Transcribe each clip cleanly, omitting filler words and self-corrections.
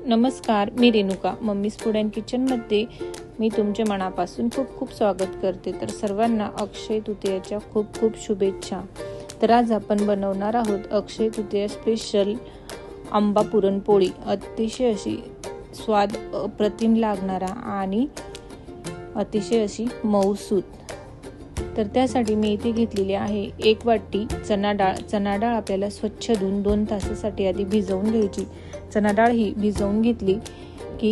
नमस्कार, मी Renuka mummies food and किचनमध्ये मी तुमचे मनापासून खूप खूप स्वागत करते। तर सर्वांना अक्षय तृतीयेच्या खूप खूप शुभेच्छा। तर आज आपण बनवणार आहोत अक्षय तृतीया स्पेशल आंबा पुरणपोळी। अतिशय अशी स्वाद अप्रतिम लागणारा आणि अतिशय अशी मऊसूत। तर त्यासाठी मी इथे घेतलेली आहे 1 वाटी चणा डाळ आपल्याला स्वच्छ धुवून 2 तासासाठी आधी भिजवून घ्यायची। चणा डाळ ही भिजवून घेतली की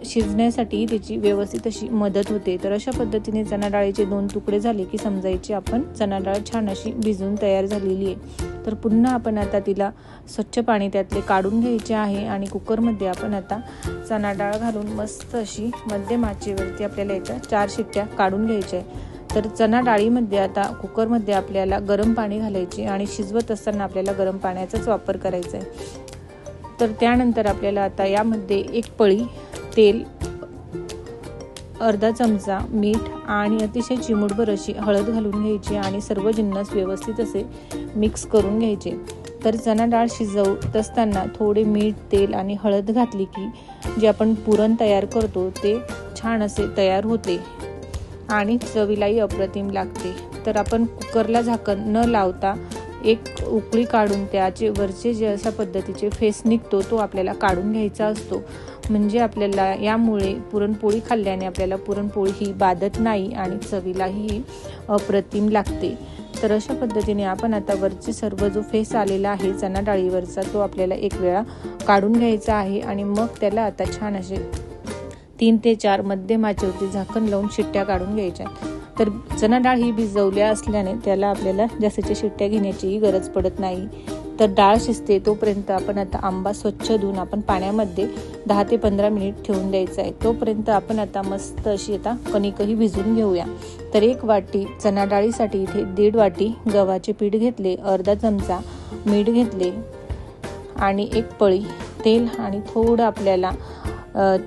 शिजण्यासाठी त्याची व्यवस्थित अशी मदत होते। तर अशा पद्धतीने चणा डाळीचे 2 तुकडे झाले की समजायचे आपण चणा डाळ छान अशी भिजून तयार झालेली आहे। तर पुन्हा आपण आता तिला स्वच्छ पाणी त्यातले काढून घ्यायचे आहे आणि कुकरमध्ये आपण आता चणा डाळ घालून मस्त अशी मध्यम आचेवरती आपल्याला याच्या 4 शिट्ट्या काढून घ्यायच्या आहे। तर चणा डाळीमध्ये आता कुकरमध्ये आपल्याला गरम पाणी घालायचे आणि शिजवत असताना आपल्याला गरम पाण्याचाच वापर करायचा आहे। तर त्यानंतर आपल्याला आता यामध्ये 1 पळी तेल, अर्धा चमचा मीठ आणि अतिशय चिमूटभर अशी हळद घालून घ्यायची आणि सर्व जिन्नस व्यवस्थित असे मिक्स करून घ्यायचे। तर चणा डाळ शिजवत असताना थोडे मीठ, तेल आणि हळद घातली की जे आपण पुरण तयार करतो ते छान असे तयार होते आणि चवीलाही अप्रतिम लागते। तर आपण कुकरला झाकण न लावता 1 उकळी काढून त्याचे वरचे जे अशा पद्धतीचे फेस निघतो तो आपल्याला काढून घ्यायचा असतो। म्हणजे आपल्याला यामुळे पुरणपोळी खाल्ल्याने आपल्याला पुरणपोळी ही बाधत नाही आणि चवीलाही अप्रतिम लागते। तर अशा पद्धतीने आपण आता वरचे सर्व जो फेस आलेला आहे चणा डाळीवरचा तो आपल्याला 1 वेळा काढून घ्यायचा आहे आणि मग त्याला आता छान असे 3 ते 4 मध्यम आचेवरती झाकण लावून शिट्ट्या काढून घ्यायच्या। तर चणा डाळ ही भिजवल्या असल्याने त्याला आपल्याला जास्तीच्या शिट्ट्या घेण्याचीही गरज पडत नाही। तर डाळ शिजते तोपर्यंत आपण आता आंबा स्वच्छ धुवून आपण पाण्यामध्ये 10 ते 15 मिनिट ठेवून द्यायचा आहे। तोपर्यंत आपण आता मस्त अशी आता कणिकही भिजवून घेऊया। तर 1 वाटी चणा डाळीसाठी इथे 1.5 वाटी गव्हाचे पीठ घेतले, अर्धा चमचा मीठ घेतले आणि 1 पळी तेल आणि थोडं आपल्याला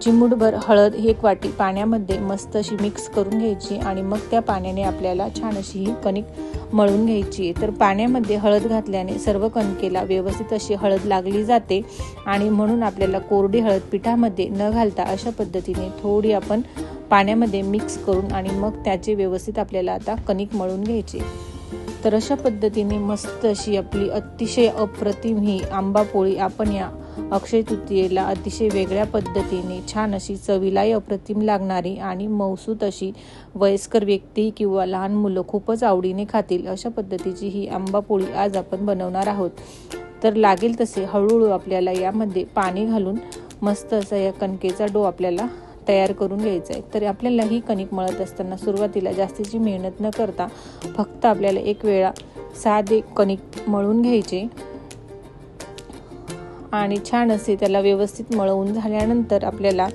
चिमूटभर हळद 1 वाटी पाण्यामध्ये मस्त अशी मिक्स करून घ्यायची आणि मग त्या पाण्याने आपल्याला छान अशी ही कणिक मळून घ्यायची। तर पाण्यामध्ये हळद घातल्याने सर्व कणकेला व्यवस्थित अशी हळद लागली जाते आणि म्हणून आपल्याला कोरडी हळद पिठामध्ये न घालता अशा पद्धतीने थोडी आपण पाण्यामध्ये मिक्स करून आणि मग त्याचे व्यवस्थित आपल्याला आता कणिक मळून घ्यायची। तर अशा पद्धतीने मस्त अशी आपली अतिशय अप्रतिम ही आंबा पोळी आपण या अक्षय तृतीयेला अतिशय वेगळ्या पद्धतीने छान अशी चवीलाही अप्रतिम लागणारी आणि मऊसूत अशी वयस्कर व्यक्ती किंवा लहान मुलं खूपच आवडीने खातील अशा पद्धतीची ही आंबा पोळी आज आपण बनवणार आहोत। तर लागेल तसे हळूहळू आपल्याला यामध्ये पाणी घालून मस्त असा या कणकेचा डो आपल्याला तयार करून घ्यायचा आहे। तर आपल्याला ही कणिक मळत असताना सुरुवातीला जास्तीची मेहनत न करता फक्त आपल्याला 1 वेळा साधे कणिक मळून घ्यायचे आणि छान असे त्याला व्यवस्थित मळवून झाल्यानंतर आपल्याला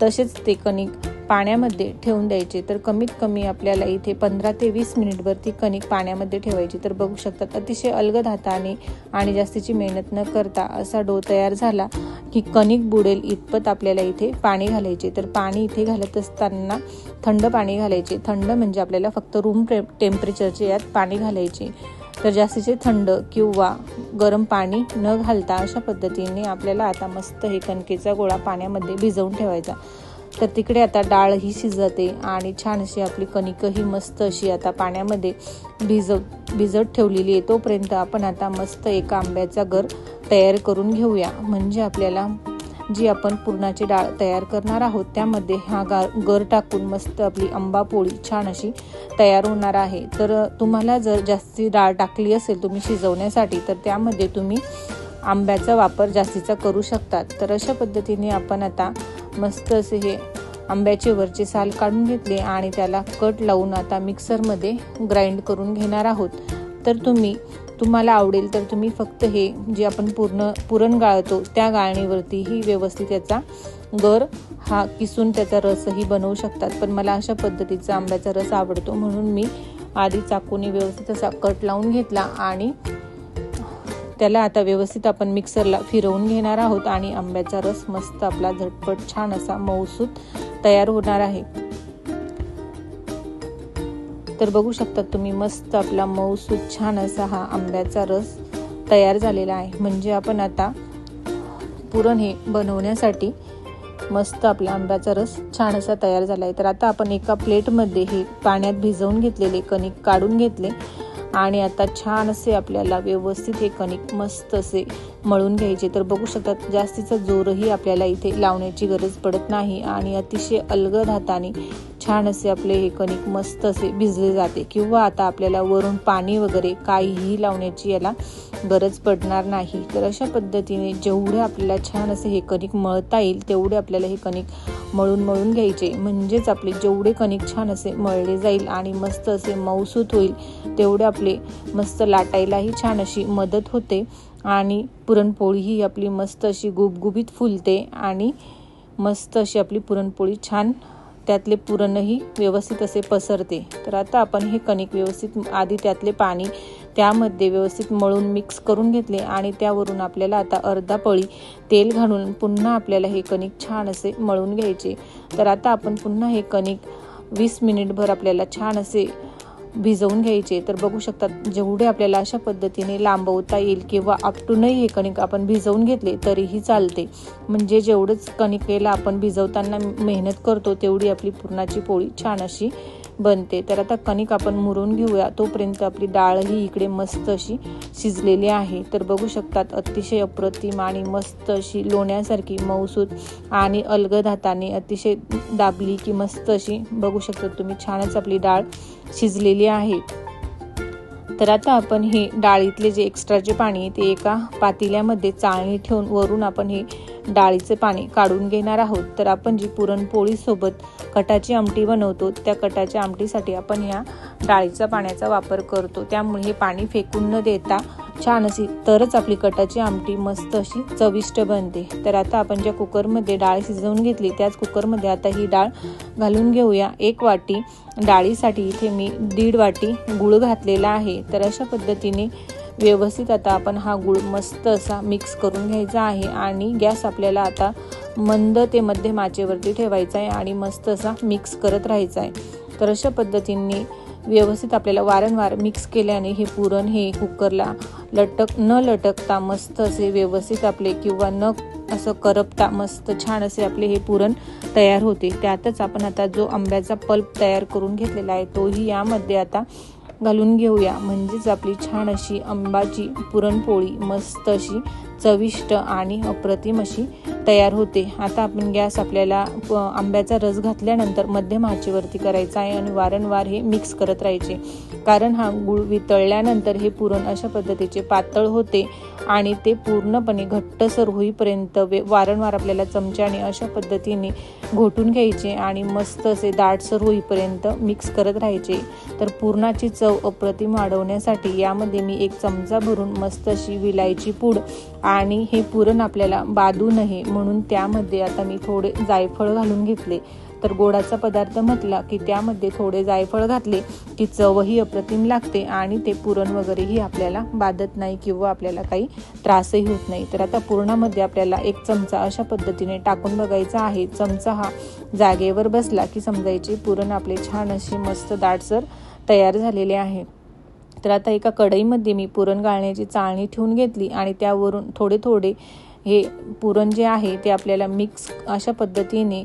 तसेच ते कणिक पाण्यामध्ये ठेवून द्यायचे। तर कमीत कमी आपल्याला इथे 15 ते 20 मिनिटभर ती कणिक पाण्यामध्ये ठेवायची। तर बघू शकतात अतिशय अलगद हाताने आणि जास्तीची मेहनत न करता असा डो तयार झाला की कणिक बुडेल इतपत आपल्याला इथे पाणी घालायचे। तर पाणी इथे घालत असताना थंड पाणी घालायचे। थंड म्हणजे आपल्याला फक्त रूम टेम्परेचरचे यात पाणी घालायचे। तर जास्तीचे थंड किंवा गरम पाणी न घालता अशा पद्धतीने आपल्याला आता मस्त हे कणकेचा गोळा पाण्यामध्ये भिजवून ठेवायचा। तर तिकडे आता डाळ ही शिजते आणि छान अशी आपली कणिकही मस्त अशी आता पाण्यामध्ये भिजत ठेवलेली आहे। तोपर्यंत आपण आता मस्त एका आंब्याचा गर तयार करून घेऊया। म्हणजे आपल्याला जी आपण पुरणाची डाळ तयार करणार आहोत त्यामध्ये हा गर टाकून मस्त आपली आंबा पोळी छान अशी तयार होणार आहे। तर तुम्हाला जर जास्ती डाळ टाकली असेल तुम्ही शिजवण्यासाठी तर त्यामध्ये तुम्ही आंब्याचा वापर जास्तीचा करू शकतात। तर अशा पद्धतीने आपण आता मस्त असे हे आंब्याचे वरचे साल काढून घेतले आणि त्याला कट लावून आता मिक्सरमध्ये ग्राइंड करून घेणार आहोत। तर तुम्हाला आवडेल तर तुम्ही फक्त हे जे आपण पुरण गाळतो त्या गाळणीवरती ही व्यवस्थित त्याचा गर हा किसून त्याचा रसही बनवू शकतात। पण मला अशा पद्धतीचा आंब्याचा रस आवडतो म्हणून मी आधी चाकूने व्यवस्थित असा कट लावून घेतला आणि त्याला आता व्यवस्थित आपण मिक्सरला फिरवून घेणार आहोत आणि आंब्याचा रस मस्त आपला झटपट छान असा मऊसूत तयार होणार आहे। तर बघू शकता तुम्ही मस्त आपला मऊसूत छान असा हा आंब्याचा रस तयार झालेला आहे। म्हणजे आपण आता पुरण हे बनवण्यासाठी मस्त आपला आंब्याचा रस छान असा तयार झाला आहे। तर आता आपण एका प्लेटमध्ये हे पाण्यात भिजवून घेतलेले कणिक काढून घेतले आणि आता छान असे आपल्याला व्यवस्थित हे कणिक मस्त असे मळून घ्यायचे। तर बघू शकतात जास्तीचा जोरही आपल्याला इथे लावण्याची गरज पडत नाही आणि अतिशय अलगद हाताने छान असे आपले हे कणिक मस्त असे भिजले जाते, किंवा आता आपल्याला वरून पाणी वगैरे काहीही लावण्याची याला गरज पडणार नाही। तर अशा पद्धतीने जेवढे आपल्याला छान असे हे कणिक मळता येईल तेवढे आपल्याला हे कणिक मळून घ्यायचे, म्हणजेच आपले जेवढे कणिक छान असे मळले जाईल आणि मस्त असे मऊसूत होईल तेवढे आपले मस्त लाटायलाही छान अशी मदत होते आणि पुरणपोळी ही आपली मस्त अशी गुबगुबीत फुलते आणि मस्त अशी आपली पुरणपोळी छान त्यातले पुरणही व्यवस्थित असे पसरते। तर आता आपण हे कणिक व्यवस्थित आधी त्यातले पाणी त्यामध्ये व्यवस्थित मळून मिक्स करून घेतले आणि त्यावरून आपल्याला आता अर्धा पळी तेल घालून पुन्हा आपल्याला हे कणिक छान असे मळून घ्यायचे। तर आता आपण पुन्हा हे कणिक 20 मिनिटभर आपल्याला छान असे भिजवून घ्यायचे। तर बघू शकतात जेवढे आपल्याला अशा पद्धतीने लांबवता येईल किंवा आपटूनही हे कणिक आपण भिजवून घेतले तरीही चालते, म्हणजे जेवढंच कणिकेला आपण भिजवताना मेहनत करतो तेवढी आपली पुरणाची पोळी छान अशी बनते। तर आता कणिक आपण मुरून घेऊया, तोपर्यंत आपली डाळ ही इकडे मस्त अशी शिजलेली आहे। तर बघू शकतात अतिशय अप्रतिम आणि मस्त अशी लोण्यासारखी मऊसूत आणि अलगद हाताने अतिशय दाबली की मस्त अशी बघू शकतात तुम्ही छानच आपली डाळ शिजलेली आहे। तर आता आपण हे डाळीतले जे एक्स्ट्राचे पाणी ते एका पातेल्यामध्ये चाळणी ठेवून वरून आपण हे डाळीचे पाणी काढून घेणार आहोत। तर आपण जी पुरणपोळी सोबत कटाची आमटी बनवतो त्या कटाच्या आमटीसाठी आपण या डाळीच्या पाण्याचा वापर करतो, त्यामुळे हे पाणी फेकून न देता छान अशी तरच आपली कटाची आमटी मस्त अशी चविष्ट बनते। तर आता आपण ज्या कुकरमध्ये डाळ शिजवून घेतली त्याच कुकरमध्ये आता ही डाळ घालून घेऊया। 1 वाटी डाळीसाठी इथे मी 1.5 वाटी गूळ घातलेला आहे। तर अशा पद्धतीने व्यवस्थित आता आपण हा गूळ मस्त असा मिक्स करून घ्यायचा आहे आणि गॅस आपल्याला आता मंद ते मध्यम आचेवरती ठेवायचा आहे आणि मस्त असा मिक्स करत राहायचा आहे। तर अशा पद्धतीने व्यवस्थित आपल्याला वारंवार मिक्स केल्याने हे पुरण हे कुकरला न लटकता मस्त असे व्यवस्थित आपले किंवा न असं करपता मस्त छान असे आपले हे पुरण तयार होते। त्यातच आपण आता जो आंब्याचा पल्प तयार करून घेतलेला आहे तोही यामध्ये आता घालून घेऊया, म्हणजेच आपली छान अशी आंब्याची पुरणपोळी मस्त अशी चविष्ट आणि अप्रतिम अशी तयार होते। आता आपण गॅस आपल्याला आंब्याचा रस घातल्यानंतर मध्यम आचेवरती करायचा आहे आणि वारंवार हे मिक्स करत राहायचे, कारण हा गूळ वितळल्यानंतर हे पुरण अशा पद्धतीचे पातळ होते आणि ते पूर्णपणे घट्टसर होईपर्यंत वारंवार आपल्याला चमच्याने अशा पद्धतीने घोटून घ्यायचे आणि मस्त असे दाटसर होईपर्यंत मिक्स करत राहायचे। तर पुरणाची चव अप्रतिम वाढवण्यासाठी यामध्ये मी 1 चमचा भरून मस्त अशी विलायची पूड आणि हे पुरण आपल्याला बाधू नये म्हणून त्यामध्ये आता मी थोडे जायफळ घालून घेतले। तर गोडाचा पदार्थ म्हटला की त्यामध्ये थोडे जायफळ घातले की चवही अप्रतिम लागते आणि ते पुरण वगैरेही आपल्याला बाधत नाही किंवा आपल्याला काही त्रासही होत नाही। तर आता पुरणामध्ये आपल्याला 1 चमचा अशा पद्धतीने टाकून बघायचा आहे। चमचा हा जागेवर बसला की समजायचे पुरण आपले छान अशी मस्त दाटसर तयार झालेले आहे। तर आता एका कढईमध्ये मी पुरण गाळण्याची चाळणी ठेवून घेतली आणि त्यावरून थोडे थोडे हे पुरण जे आहे ते आपल्याला मिक्स अशा पद्धतीने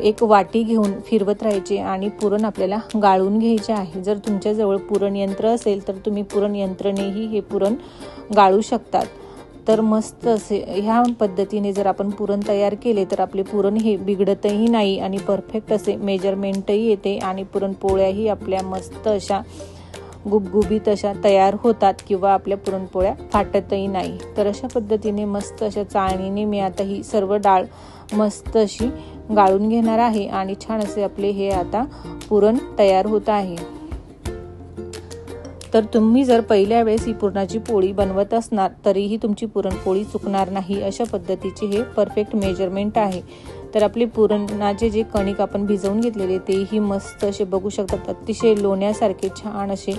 1 वाटी घेऊन फिरवत राहायचे आणि पुरण आपल्याला गाळून घ्यायचे आहे। जर तुमच्याजवळ पुरण यंत्र असेल तर तुम्ही पुरण यंत्रणेही हे पुरण गाळू शकतात। तर मस्त असे ह्या पद्धतीने जर आपण पुरण तयार केले तर आपले पुरण हे बिघडतही नाही आणि परफेक्ट असे मेजरमेंटही येते आणि पुरणपोळ्याही आपल्या मस्त अशा गुबगुबीत अशा तयार होतात किंवा आपल्या पुरणपोळ्या फाटतही नाही। तर अशा पद्धतीने मस्त अशा चाळणीने मी आता ही सर्व डाळ मस्त अशी गाळून घेणार आहे आणि छान असे आपले हे आता पुरण तयार होत आहे। तर तुम्ही जर पहिल्या वेळेस ही पुरणाची पोळी बनवत असणार तरीही तुमची पुरणपोळी चुकणार नाही, अशा पद्धतीचे हे परफेक्ट मेजरमेंट आहे। तर आपले पुरणाचे जे कणिक आपण भिजवून घेतलेले तेही मस्त असे बघू शकतात अतिशय लोण्यासारखे छान असे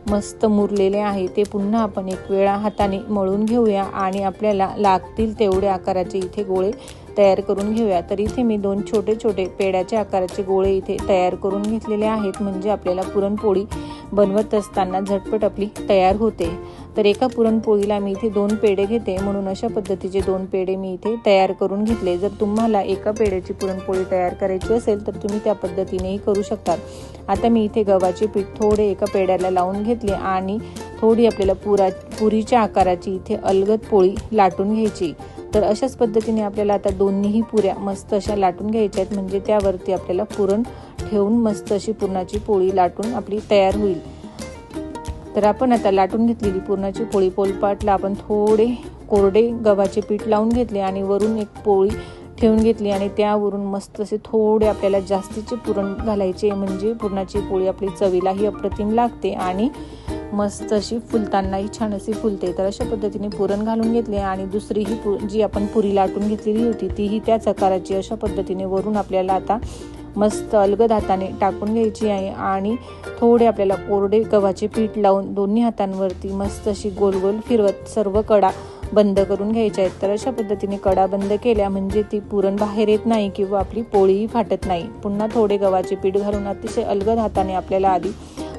मस्त मुरलेले आहे। ते पुन्हा आपण 1 वेळा हाताने मळून घेऊया आणि आपल्याला लागतील तेवढे आकाराचे इथे गोळे तयार करून घेऊया। तर इथे मी 2 छोटे छोटे पेड्याच्या आकाराचे गोळे इथे तयार करून घेतलेले आहेत, म्हणजे आपल्याला पुरणपोळी बनवत असताना झटपट आपली तयार होते। तर एका पुरणपोळीला मी इथे 2 पेढे घेते, म्हणून अशा पद्धतीचे 2 पेढे मी इथे तयार करून घेतले. जर तुम्हाला एका पेढ्याची पुरणपोळी तयार करायची असेल तर तुम्ही त्या पद्धतीनेही करू शकता. आता मी इथे गव्हाचे पीठ थोडे एका पेढ्याला लावून घेतले आणि थोडी आपल्याला पुरीच्या आकाराची इथे अलगद पोळी लाटून घ्यायची. तर अशाच पद्धतीने आपल्याला आता दोन्हीही पुऱ्या मस्त अशा लाटून घ्यायच्या आहेत, म्हणजे त्यावरती आपल्याला पुरण ठेवून मस्त अशी पुरणाची पोळी लाटून आपली तयार होईल. तर आपण आता लाटून घेतलेली पुरणाची पोळी पोलपाटला आपण थोडे कोरडे गव्हाचे पीठ लावून घेतले आणि वरून एक पोळी ठेवून घेतली आणि त्यावरून मस्त असे थोडे आपल्याला जास्तीचे पुरण घालायचे, म्हणजे पुरणाची पोळी आपली चवीलाही अप्रतिम लागते आणि मस्त अशी फुलतानाही छान अशी फुलते. तर अशा पद्धतीने पुरण घालून घेतले आणि दुसरी ही जी आपण पुरी लाटून घेतलेली होती तीही त्याच आकाराची अशा पद्धतीने वरून आपल्याला आता मस्त अलगद हाताने टाकून घ्यायची आहे आणि थोडे आपल्याला कोरडे गव्हाचे पीठ लावून दोन्ही हातांवरती मस्त अशी गोल गोल फिरवत सर्व कडा बंद करून घ्यायच्या आहेत. तर अशा पद्धतीने कडा बंद केल्या म्हणजे ती पुरण बाहेर येत नाही किंवा आपली पोळीही फाटत नाही. पुन्हा थोडे गव्हाचे पीठ घालून अतिशय अलगद हाताने आपल्याला आधी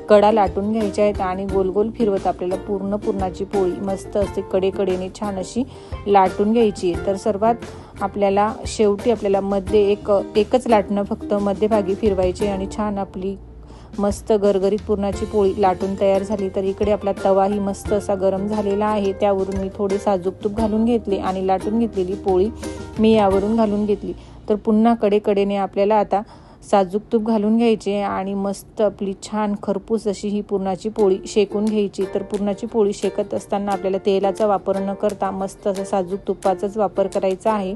कडा लाटून घ्यायच्या आहेत आणि गोल गोल फिरवत आपल्याला पुरणाची पोळी मस्त असे कडेकडेने छान अशी लाटून घ्यायची. तर सर्वात आपल्याला शेवटी आपल्याला मध्ये एकच लाटणं फक्त मध्यभागी फिरवायचे आणि छान आपली मस्त गरगरीत पुरणाची पोळी लाटून तयार झाली. तर इकडे आपला तवाही मस्त असा गरम झालेला आहे, त्यावरून मी थोडे साजूक तूप घालून घेतले आणि लाटून घेतलेली पोळी मी यावरून घालून घेतली. तर पुन्हा कडेकडेने आपल्याला आता साजूक तूप घालून घ्यायचे आणि मस्त आपली छान खरपूस अशी ही पुरणाची पोळी शेकून घ्यायची. तर पुरणाची पोळी शेकत असताना आपल्याला तेलाचा वापर न करता मस्त असा साजूक तुपाचाच वापर करायचा आहे,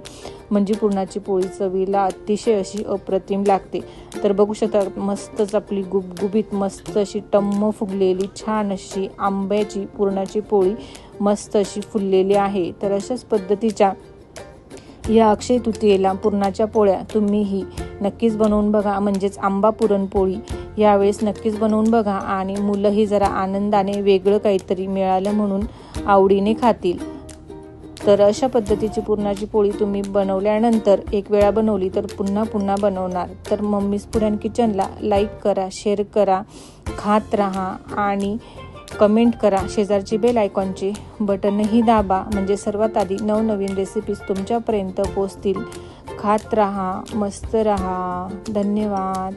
म्हणजे पुरणाची पोळी चवीला अतिशय अशी अप्रतिम लागते. तर बघू शकता मस्तच आपली गुबगुबीत मस्त अशी टम्म फुगलेली छान अशी आंब्याची पुरणाची पोळी मस्त अशी फुललेली आहे. तर अशाच पद्धतीच्या या अक्षय तृतीयेला पुरणाच्या पोळ्या तुम्हीही नक्कीच बनवून बघा, म्हणजेच आंबा पुरणपोळी यावेळेस नक्कीच बनवून बघा आणि मुलंही जरा आनंदाने वेगळं काहीतरी मिळालं म्हणून आवडीने खातील. तर अशा पद्धतीची पुरणाची पोळी तुम्ही बनवल्यानंतर एक वेळा बनवली तर पुन्हा पुन्हा बनवणार. तर मम्मीज फूड अँड किचनला लाईक करा, शेअर करा, खात राहा आणि कमेंट करा. शेजारची बेल आयकॉनचे बटनही दाबा, म्हणजे सर्वात आधी नवनवीन रेसिपीज तुमच्यापर्यंत पोहोचतील. खात राहा, मस्त राहा. धन्यवाद.